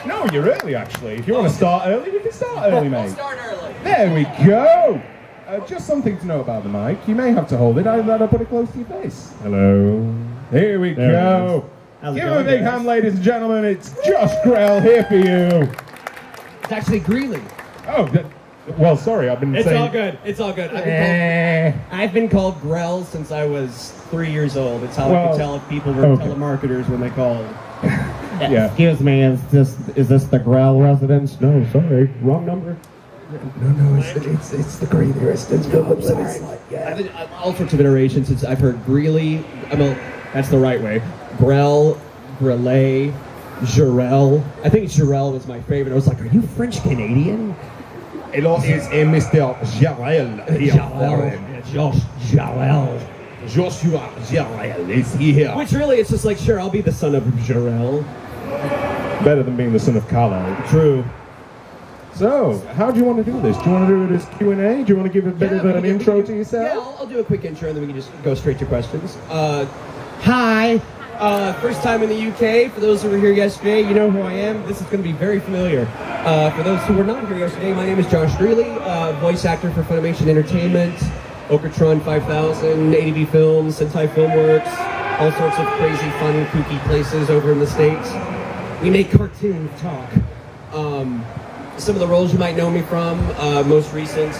No, you're early, actually. If you want to start early, we can start early, mate. I'll start early. There we go. Just something to know about the mic. You may have to hold it. I'd rather put it close to your face. Hello. Here we go. Give him a big hand, ladies and gentlemen. It's Josh Grelle here for you. It's actually Grelle. Oh, well, sorry. I've been saying... It's all good. It's all good. I've been called Grelle since I was 3 years old. It's how I could tell if people were telemarketers when they called. Yeah. Excuse me, is this the Grelle residence? No, sorry, wrong number. No, it's the Grelle residence. I've been all sorts of iterations since I've heard Grelle. That's the right way. Grelle, Grelle, Jarell. I think Jarell was my favorite. I was like, are you French Canadian? Hello, it's Mr. Jarell. Josh Jarell. Joshua Jarell is here. Which really, it's just like, sure, I'll be the son of Jarell. Better than being the son of Carlo. True. So, how do you want to do this? Do you want to do it as Q&A? Do you want to give a bit of an intro to yourself? Yeah, I'll do a quick intro and then we can just go straight to questions. Hi. First time in the UK. For those who were here yesterday, you know who I am. This is going to be very familiar. For those who were not here yesterday, my name is Josh Grelle, voice actor for Funimation Entertainment, Okratron 5000, ADV Films, Sentai Filmworks, all sorts of crazy, fun, kooky places over in the States. We make cartoons talk. Some of the roles you might know me from, most recent,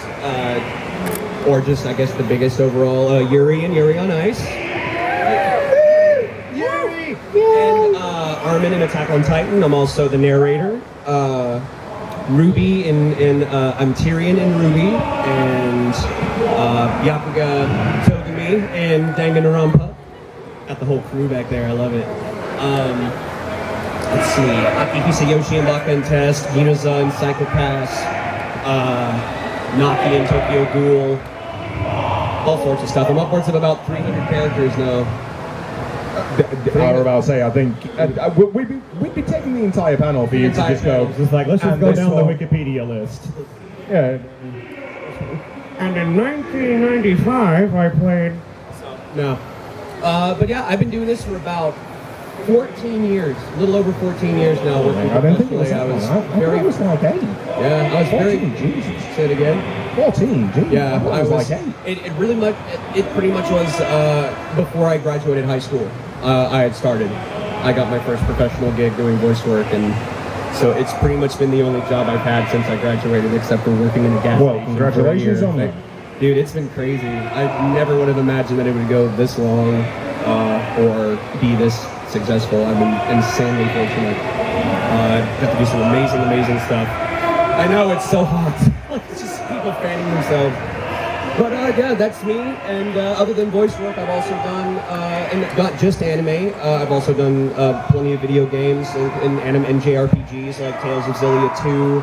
or just, I guess, the biggest overall, Yuri and Yuri on Ice. Yuri! And Armin in Attack on Titan. I'm also the narrator. Ruby I'm Tyrion in Ruby. And Yakuga Togumi and Danganronpa. Got the whole crew back there, I love it. Let's see, Akihisa Yoshi and Baka and Test, Yunoza and Psychopaths, Naki and Tokyo Ghoul, all sorts of stuff. I'm upwards of about 300 characters now. I was about to say, I think we'd be taking the entire panel for you to just go. Just like, let's just go down the Wikipedia list. Yeah. And in 1995, I played... No. But yeah, I've been doing this for about 14 years, a little over 14 years now. Working I didn't think it was very. I was like 8. Yeah, I was 14, very. Jesus. Say it again. 14, Jesus. Yeah, I was like 8. It really much. It pretty much was before I graduated high school. I had started. I got my first professional gig doing voice work, and so it's pretty much been the only job I've had since I graduated, except for working in a gas station. Well, congratulations on that. Dude, it's been crazy. I never would have imagined that it would go this long or be this successful. I've been insanely fortunate. Got to do some amazing stuff. I know it's so hot. It's just people fanning themselves. But yeah, that's me. And other than voice work, I've also done, and not just anime. I've also done plenty of video games and JRPGs like Tales of Xillia 2.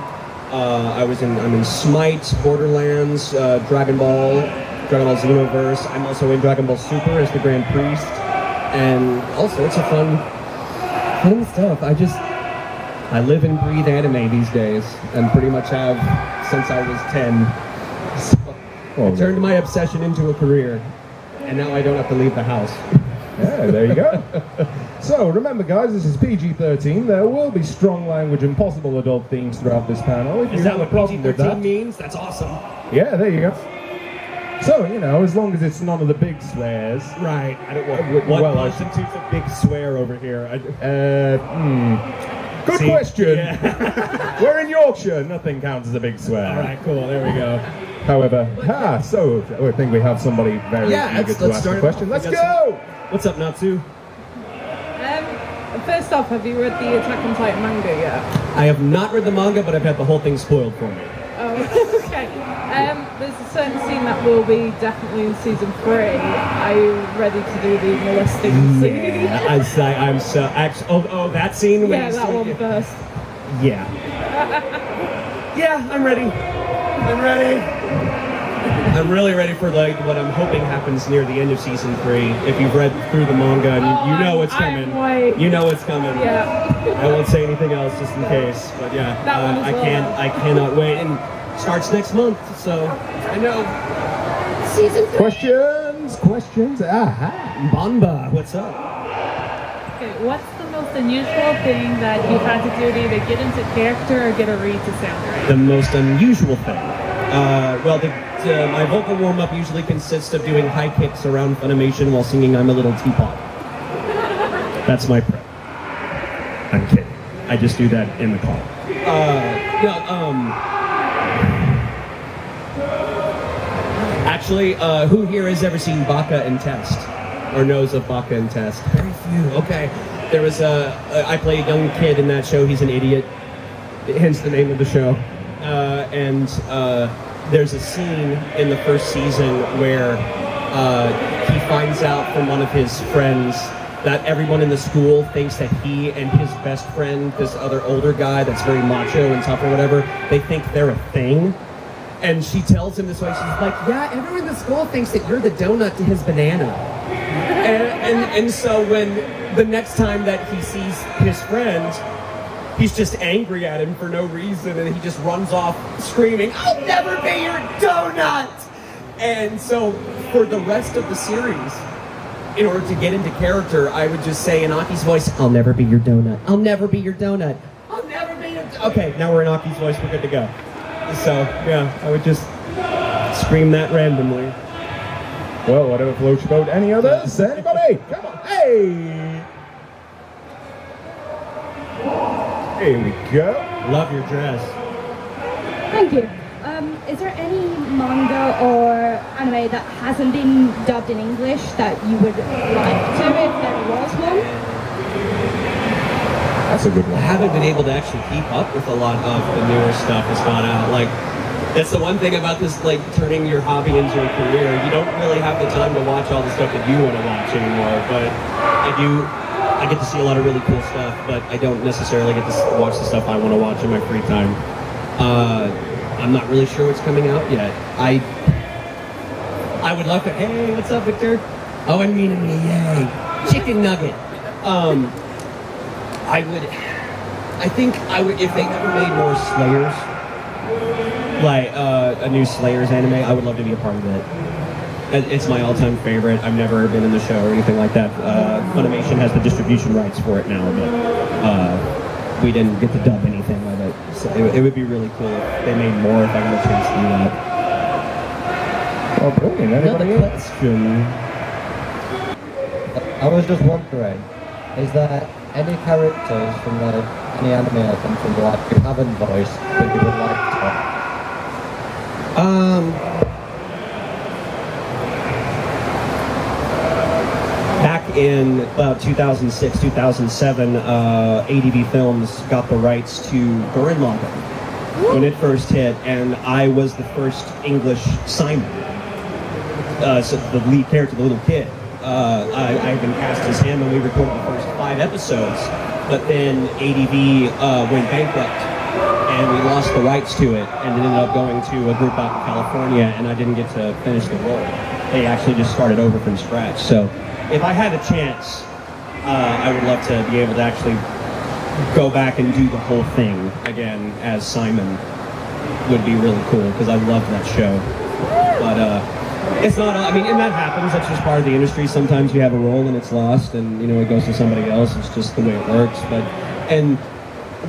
I'm in Smite, Borderlands, Dragon Ball Xenoverse. I'm also in Dragon Ball Super as the Grand Priest, and all sorts of fun stuff. I live and breathe anime these days, and pretty much have since I was 10. So I turned my obsession into a career, and now I don't have to leave the house. Yeah, there you go. So, remember guys, this is PG-13. There will be strong language and possible adult themes throughout this panel. Is that what PG-13 means? That's awesome. Yeah, there you go. So, you know, as long as it's none of the big swears. Right. I don't want. What constitutes a big swear over here? Good question. Yeah. We're in Yorkshire. Nothing counts as a big swear. All right, cool. There we go. However, so I think we have somebody very eager to ask a question. Let's go! What's up, Natsu? First off, have you read the Attack on Titan manga yet? I have not read the manga, but I've had the whole thing spoiled for me. Oh, okay. There's a certain scene that will be definitely in season 3. Are you ready to do the molesting scene? Yeah, I'm so actually. Oh, that scene. Yeah, that one first. Yeah. Yeah, I'm ready. I'm really ready for like what I'm hoping happens near the end of season 3. If you've read through the manga, and you know it's coming. You know it's coming. Yeah. I won't say anything else just in case, but yeah, I cannot wait. And starts next month, so I know. Season 3. Questions. Aha. Banba, what's up? Okay, what's the most unusual thing that you've had to do to either get into character or get a read to sound right? The most unusual thing. My vocal warm-up usually consists of doing high kicks around Funimation while singing I'm a Little Teapot. That's my prep. I'm kidding. I just do that in the car. Actually, who here has ever seen Baka and Test? Or knows of Baka and Test? Very few. Okay. There was I play a young kid in that show. He's an idiot. Hence the name of the show. There's a scene in the first season where he finds out from one of his friends that everyone in the school thinks that he and his best friend, this other older guy that's very macho and tough or whatever, they think they're a thing. And she tells him this way, she's like, yeah, everyone in the school thinks that you're the donut to his banana. And so when the next time that he sees his friend, he's just angry at him for no reason, and he just runs off screaming, I'll never be your donut! And so for the rest of the series, in order to get into character, I would just say in Aki's voice, I'll never be your donut. I'll never be your donut. I'll never be your Okay, now we're in Aki's voice, we're good to go. So, yeah, I would just scream that randomly. Well, whatever floats your boat. Any others? Anybody? Come on. Hey! Here we go. Love your dress. Thank you. Is there any manga or anime that hasn't been dubbed in English that you would like to if there was one? That's a good I one. haven't been able to actually keep up with a lot of the newer stuff that's gone out. Like, that's the one thing about this, like, turning your hobby into a career. You don't really have the time to watch all the stuff that you want to watch anymore, but I get to see a lot of really cool stuff, but I don't necessarily get to watch the stuff I want to watch in my free time. I'm not really sure what's coming out yet. I would love to, hey, what's up, Victor? Oh, and me, yay. Chicken nugget. I think if they ever made more Slayers, like a new Slayers anime, I would love to be a part of it. It's my all-time favorite. I've never been in the show or anything like that. Funimation has the distribution rights for it now, but we didn't get to dub anything of it. So it would be really cool if they made more, if I got a chance to do that. Oh, brilliant. Anybody Another else? question. I was just wondering, is there any characters from like any anime or something like you haven't voiced but you would like to? Back in about 2006, 2007, ADV Films got the rights to Gurren Lagann when it first hit, and I was the first English Simon, so the lead character, the little kid. I had been cast as him, and we recorded the first 5 episodes, but then ADV went bankrupt, and we lost the rights to it, and it ended up going to a group out in California, and I didn't get to finish the role. They actually just started over from scratch. So if I had a chance, I would love to be able to actually go back and do the whole thing again as Simon. Would be really cool, because I loved that show. But it's not, I mean, and that happens, that's just part of the industry. Sometimes you have a role and it's lost, and you know, it goes to somebody else. It's just the way it works. And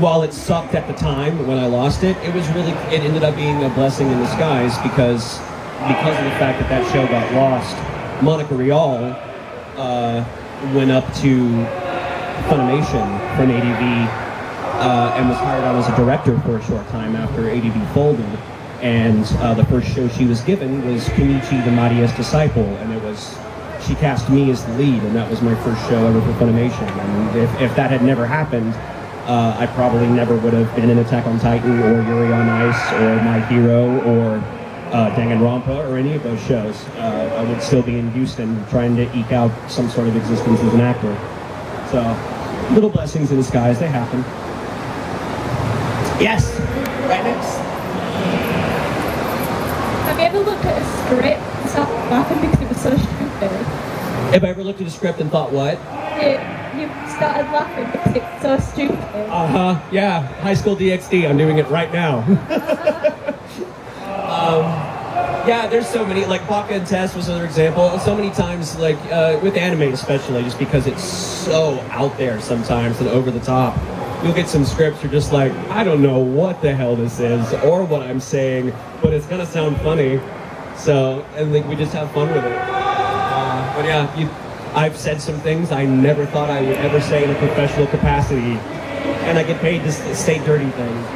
while it sucked at the time when I lost it, it ended up being a blessing in disguise, because of the fact that that show got lost. Monica Rial went up to Funimation from ADV and was hired on as a director for a short time after ADV folded. And the first show she was given was Kunichi the Mightiest Disciple, and she cast me as the lead, and that was my first show ever for Funimation. And if that had never happened, I probably never would have been in Attack on Titan or Yuri on Ice or My Hero or Danganronpa or any of those shows. I would still be in Houston trying to eke out some sort of existence as an actor. So, little blessings in disguise, they happen. Yes! Right next. Have you ever looked at a script and started laughing because it was so stupid? Have I ever looked at a script and thought, what? You started laughing because it's so stupid. Yeah. High School DxD, I'm doing it right now. Yeah, there's so many, like Baka and Tess was another example. So many times, like with anime especially, just because it's so out there sometimes and over the top. You'll get some scripts you're just like, I don't know what the hell this is or what I'm saying, but it's gonna sound funny. So, and like we just have fun with it. But yeah, I've said some things I never thought I would ever say in a professional capacity, and I get paid to say dirty things.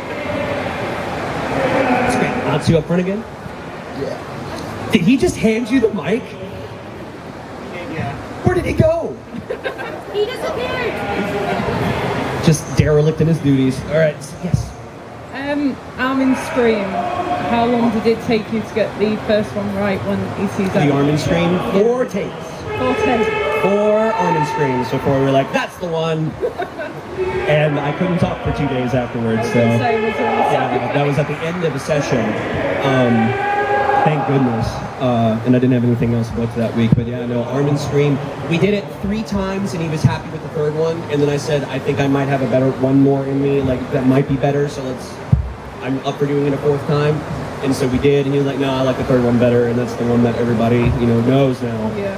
It's great. Natsu up front again? Yeah. Did he just hand you the mic? Yeah. Where did he go? He disappeared. Just derelict in his duties. All right. Yes. Armin Scream. How long did it take you to get the first one right when he sees that? The Armin Scream. 4 takes. 4 takes. 4 Armin Screams before we were like, that's the one. And I couldn't talk for 2 days afterwards. So yeah, that was at the end of the session. Thank goodness. And I didn't have anything else booked that week. But yeah, no, Armin Scream. We did it 3 times and he was happy with the 3rd one. And then I said, I think I might have one more in me, like that might be better. So I'm up for doing it a 4th time. And so we did, and he was like, no, I like the 3rd one better, and that's the one that everybody, knows now. Yeah.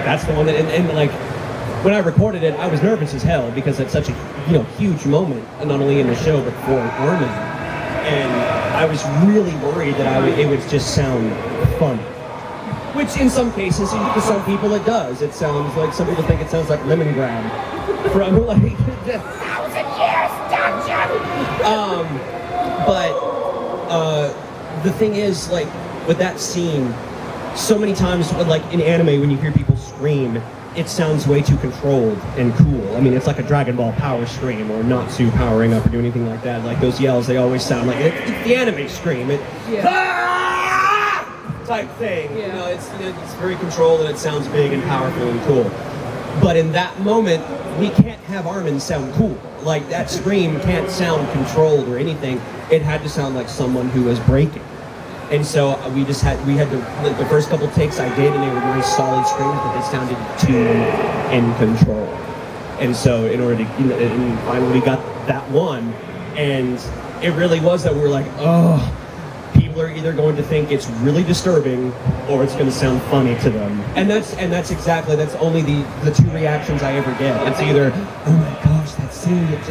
That's the one that, and like, when I recorded it, I was nervous as hell, because it's such a, huge moment, not only in the show, but for Armin. And I was really worried that it would just sound funny. Which in some cases, to some people it does. It sounds like, some people think it sounds like Lemongrab from like, 1,000 Years Dungeon! But the thing is, like, with that scene, so many times, like in anime, when you hear people scream, it sounds way too controlled and cool. I mean, it's like a Dragon Ball power scream or Natsu powering up or doing anything like that. Like those yells, they always sound like it's the anime scream. Type thing. Yeah. It's very controlled and it sounds big and powerful and cool. But in that moment, we can't have Armin sound cool. Like that scream can't sound controlled or anything. It had to sound like someone who was breaking. And so we had the first couple takes I did, and they were nice solid screams, but they sounded too in control. And so in order to, and finally we got that one, and it really was that we were like, oh, people are either going to think it's really disturbing or it's going to sound funny to them. And that's only the 2 reactions I ever get. It's either, oh my gosh, that scene, it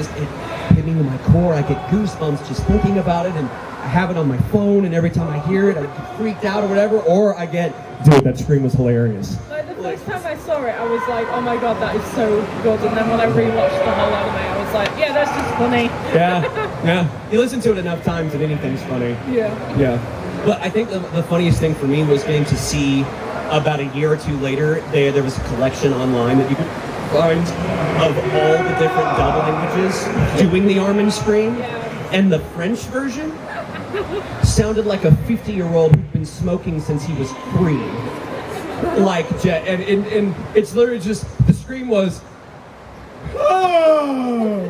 hit me to my core, I get goosebumps just thinking about it, and I have it on my phone, and every time I hear it, I get freaked out or whatever, or I get, dude, that scream was hilarious. Like the first time I saw it, I was like, oh my god, that is so good, and then when I rewatched the whole anime, I was like, yeah, that's just funny. Yeah. You listen to it enough times and anything's funny. Yeah. But I think the funniest thing for me was getting to see, about a year or 2 later, there was a collection online that you could find of all the different dub languages doing the Armin scream, and the French version sounded like a 50-year-old who'd been smoking since he was 3. Like, and it's literally just, the scream was, oh!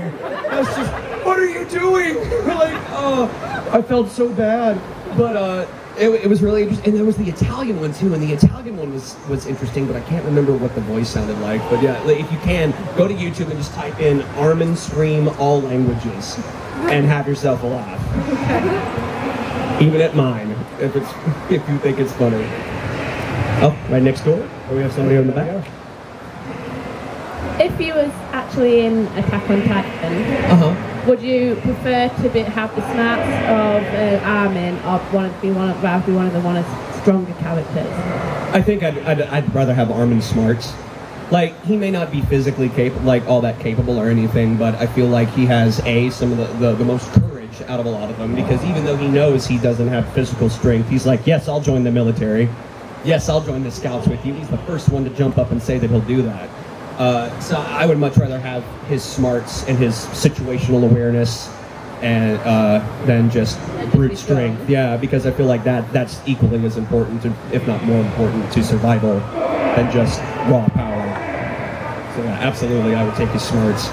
That's just, what are you doing? Like, oh, I felt so bad. But it was really interesting, and there was the Italian one too, and the Italian one was interesting, but I can't remember what the voice sounded like. But yeah, if you can, go to YouTube and just type in Armin Scream all languages, and have yourself a laugh. Even at mine, if you think it's funny. Oh, right next door? Or we have somebody on the back? If you was actually in Attack on Titan, would you prefer to have the smarts of Armin, or rather be one of the stronger characters? I think I'd rather have Armin smarts. Like, he may not be physically all that capable or anything, but I feel like he has some of the most courage out of a lot of them, because even though he knows he doesn't have physical strength, he's like, yes, I'll join the military. Yes, I'll join the scouts with you. He's the first one to jump up and say that he'll do that. So I would much rather have his smarts and his situational awareness and than just brute strength. Yeah, because I feel like that's equally as important, if not more important, to survival than just raw power. So yeah, absolutely, I would take his smarts.